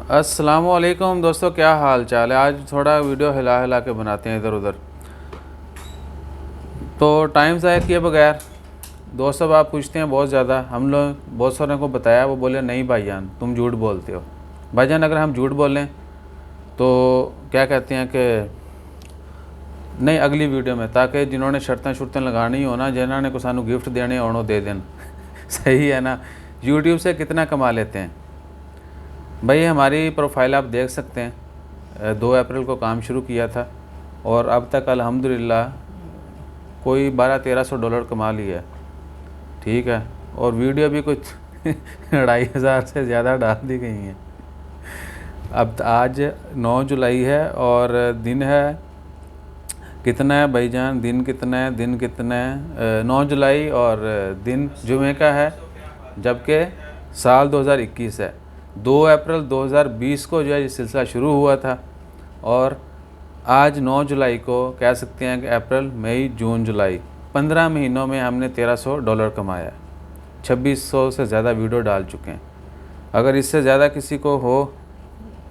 अस्सलामुअलैकुम दोस्तों, क्या हाल चाल है। आज थोड़ा वीडियो हिला हिला के बनाते हैं इधर उधर, तो टाइम ज़ाया किए बगैर दोस्तों आप पूछते हैं बहुत ज़्यादा। हम लोग बहुत सारों को बताया, वो बोले नहीं भाईजान तुम झूठ बोलते हो। भाईजान अगर हम झूठ बोलें तो क्या कहते हैं कि नहीं अगली वीडियो में, ताकि जिन्होंने शर्तें शुर्तें लगानी हो ना, जिन्होंने को सानू गिफ्ट देने होनो दे देन सही है ना। यूट्यूब से कितना कमा लेते हैं भाई। हमारी प्रोफाइल आप देख सकते हैं, 2 अप्रैल को काम शुरू किया था और अब तक अल्हम्दुलिल्लाह कोई 1200-1300 डॉलर कमा लिया है, ठीक है। और वीडियो भी कुछ 2500 से ज़्यादा डाल दी गई हैं। अब आज 9 जुलाई है और दिन है कितना है भाईजान, दिन कितना है, 9 जुलाई और दिन जुमे का है, जबकि साल 2021 है। 2 अप्रैल 2020 को जो है ये सिलसिला शुरू हुआ था और आज 9 जुलाई को कह सकते हैं कि अप्रैल मई जून जुलाई 15 महीनों में हमने 1300 डॉलर कमाया। 2600 से ज़्यादा वीडियो डाल चुके हैं। अगर इससे ज़्यादा किसी को हो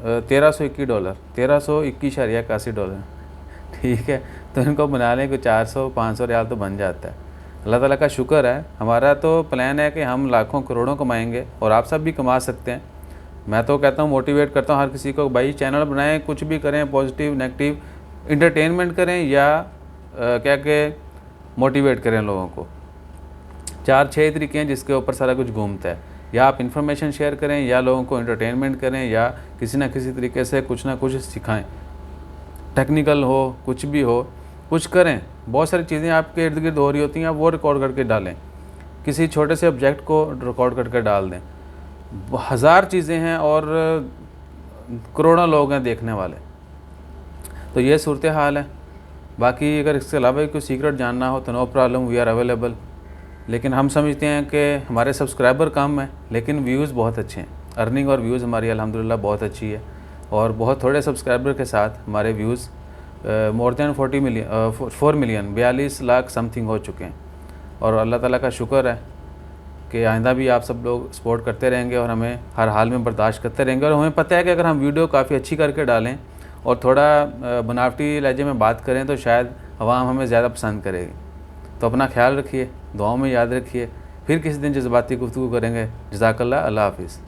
1321 डॉलर, 1321.81 डॉलर, ठीक है, तो इनको बना लें कि 400-500 रियाल तो बन जाता है। अल्लाह ताला का शुक्र है। हमारा तो प्लान है कि हम लाखों करोड़ों कमाएंगे और आप सब भी कमा सकते हैं। मैं तो कहता हूँ, मोटिवेट करता हूँ हर किसी को, भाई चैनल बनाएं, कुछ भी करें, पॉजिटिव नेगेटिव इंटरटेनमेंट करें या क्या के मोटिवेट करें लोगों को। 4-6 तरीके हैं जिसके ऊपर सारा कुछ घूमता है। या आप इन्फॉर्मेशन शेयर करें, या लोगों को इंटरटेनमेंट करें, या किसी ना किसी तरीके से कुछ ना कुछ सिखाएं। टेक्निकल हो, कुछ भी हो, कुछ करें। बहुत सारी चीज़ें आपके इर्द गिर्द हो रही होती हैं, आप वो रिकॉर्ड करके डालें। किसी छोटे से ऑब्जेक्ट को रिकॉर्ड करके डाल दें। 1000 चीज़ें हैं और करोड़ों लोग हैं देखने वाले। तो ये सूरत हाल है। बाकी अगर इसके अलावा कोई सीक्रेट जानना हो तो no problem, we are available. लेकिन हम समझते हैं कि हमारे सब्सक्राइबर कम हैं लेकिन व्यूज़ बहुत अच्छे हैं। अर्निंग और व्यूज़ हमारी अल्हम्दुलिल्लाह बहुत अच्छी है और बहुत थोड़े सब्सक्राइबर के साथ हमारे views more than 4 million 42 lakh something हो चुके हैं। और अल्लाह ताला का शुक्र है कि आइंदा भी आप सब लोग सपोर्ट करते रहेंगे और हमें हर हाल में बर्दाश्त करते रहेंगे। और हमें पता है कि अगर हम वीडियो काफ़ी अच्छी करके डालें और थोड़ा बनावटी लहजे में बात करें तो शायद अवाम हमें ज़्यादा पसंद करेगी। तो अपना ख्याल रखिए, दुआओं में याद रखिए। फिर किसी दिन जज्बाती गुफ्तगू करेंगे। जज़ाकल्लाह, अल्लाह हाफ़िज़।